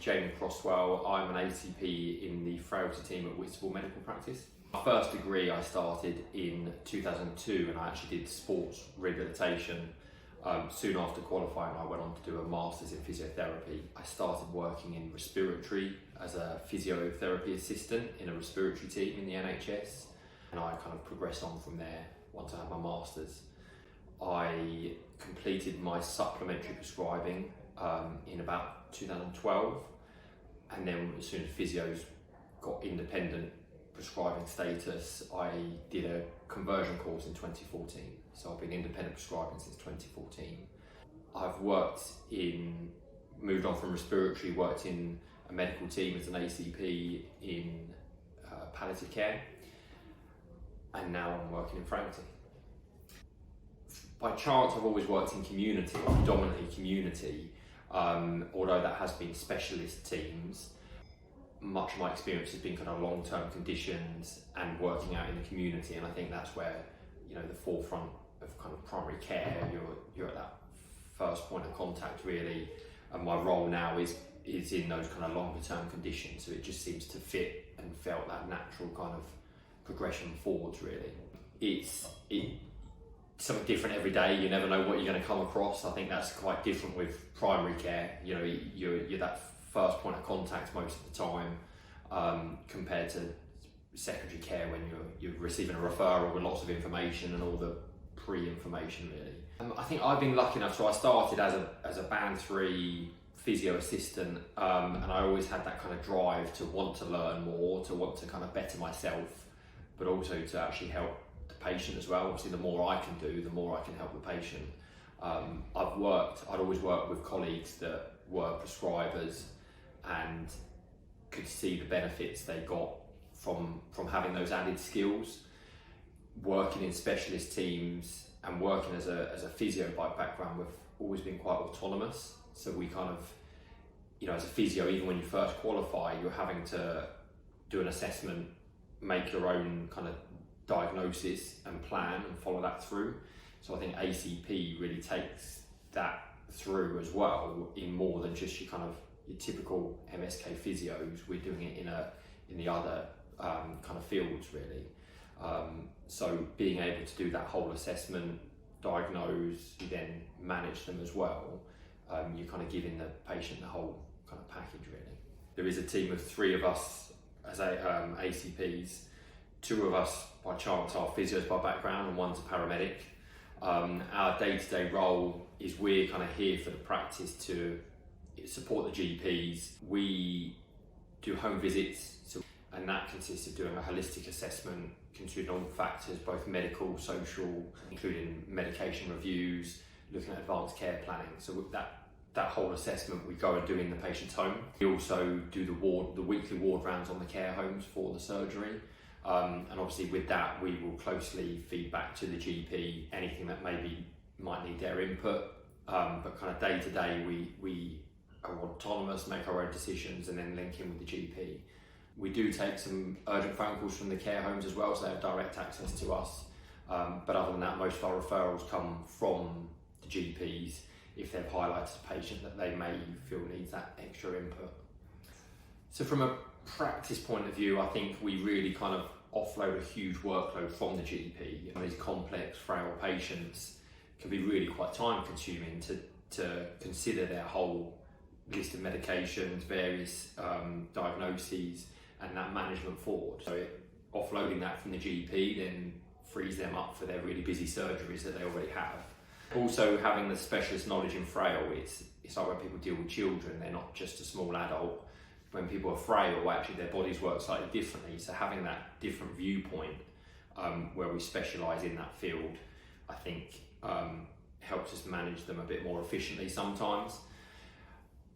Jamie Crosswell. I'm an ACP in the Frailty Team at Whitstable Medical Practice. My first degree I started in 2002 and I actually did Sports Rehabilitation. Soon after qualifying I went on to do a Masters in Physiotherapy. I started working in Respiratory as a Physiotherapy Assistant in a Respiratory team in the NHS, and I kind of progressed on from there once I had my Masters. I completed my supplementary prescribing in about 2012, and then as soon as physios got independent prescribing status, I did a conversion course in 2014. So I've been independent prescribing since 2014. I've moved on from respiratory, worked in a medical team as an ACP in Palliative Care, and now I'm working in Frailty. By chance, I've always worked in community, predominantly community, although that has been specialist teams. Much of my experience has been kind of long-term conditions and working out in the community, and I think that's where, you know, the forefront of kind of primary care, you're at that first point of contact really, and my role now is in those kind of longer-term conditions, so it just seems to fit and felt that natural kind of progression forwards really. It's something different every day. You never know what you're going to come across. I think that's quite different with primary care. You know, you're that first point of contact most of the time, compared to secondary care when you're receiving a referral with lots of information and all the pre-information really. I think I've been lucky enough, so I started as a band 3 physio assistant, and I always had that kind of drive to want to learn more, to want to kind of better myself, but also to actually help the patient as well. Obviously the more I can do, the more I can help the patient. I'd always worked with colleagues that were prescribers and could see the benefits they got from having those added skills. Working in specialist teams and working as a physio by background, we've always been quite autonomous. So we kind of, you know, as a physio, even when you first qualify, you're having to do an assessment, make your own kind of diagnosis and plan and follow that through. So I think ACP really takes that through as well, in more than just your typical MSK physios. We're doing it in the other kind of fields really. So being able to do that whole assessment, diagnose, you then manage them as well, you're kind of giving the patient the whole kind of package really. There is a team of 3 of us as ACPs. 2 of us by chance are physios by background and one's a paramedic. Our day-to-day role is we're kind of here for the practice to support the GPs. We do home visits, and that consists of doing a holistic assessment considering all factors, both medical, social, including medication reviews, looking at advanced care planning. So with that whole assessment we go and do in the patient's home. We also do the weekly ward rounds on the care homes for the surgery. And obviously with that we will closely feed back to the GP anything that might need their input, but kind of day to day we are autonomous, make our own decisions and then link in with the GP. We do take some urgent phone calls from the care homes as well, so they have direct access to us, but other than that most of our referrals come from the GPs if they've highlighted a patient that they may feel needs that extra input. So from a practice point of view, I think we really kind of offload a huge workload from the GP. You know, these complex, frail patients can be really quite time consuming to consider their whole list of medications, various diagnoses and that management forward. So offloading that from the GP then frees them up for their really busy surgeries that they already have. Also having the specialist knowledge in frail, it's like when people deal with children, they're not just a small adult. When people are frail, actually their bodies work slightly differently, so having that different viewpoint where we specialise in that field, I think helps us manage them a bit more efficiently sometimes.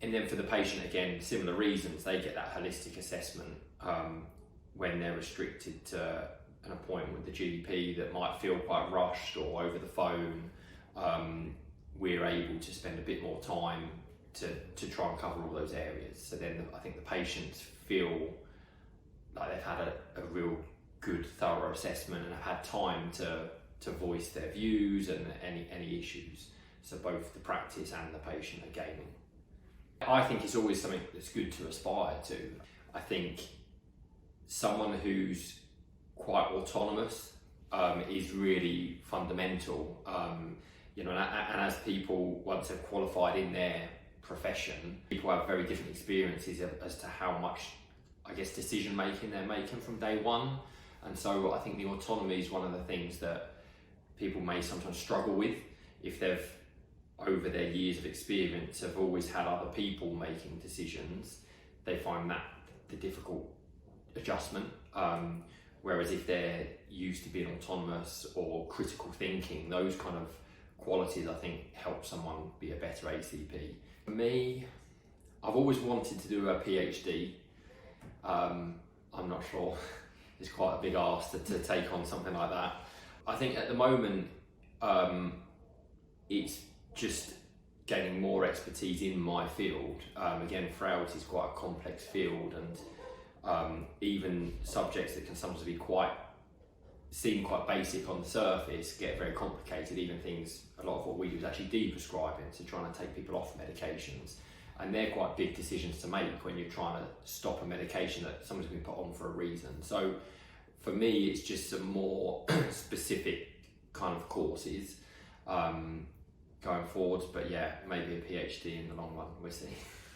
And then for the patient, again, similar reasons, they get that holistic assessment when they're restricted to an appointment with the GP that might feel quite rushed or over the phone. We're able to spend a bit more time to try and cover all those areas. So then I think the patients feel like they've had a real good, thorough assessment and have had time to voice their views and any issues. So both the practice and the patient are gaining. I think it's always something that's good to aspire to. I think someone who's quite autonomous is really fundamental. And as people, once they've qualified in their profession, people have very different experiences as to how much, I guess, decision making they're making from day one. And so I think the autonomy is one of the things that people may sometimes struggle with if they've, over their years of experience, have always had other people making decisions. They find that the difficult adjustment. Whereas if they're used to being autonomous or critical thinking, those kind of qualities I think help someone be a better ACP. For me, I've always wanted to do a PhD. I'm not sure, it's quite a big ask to take on something like that. I think at the moment it's just gaining more expertise in my field. Again, frailty is quite a complex field, and even subjects that can sometimes be seem quite basic on the surface get very complicated. Even things, a lot of what we do is actually de-prescribing, so trying to take people off medications, and they're quite big decisions to make when you're trying to stop a medication that someone's been put on for a reason. So for me, it's just some more specific kind of courses going forwards, but yeah, maybe a PhD in the long run, we'll see.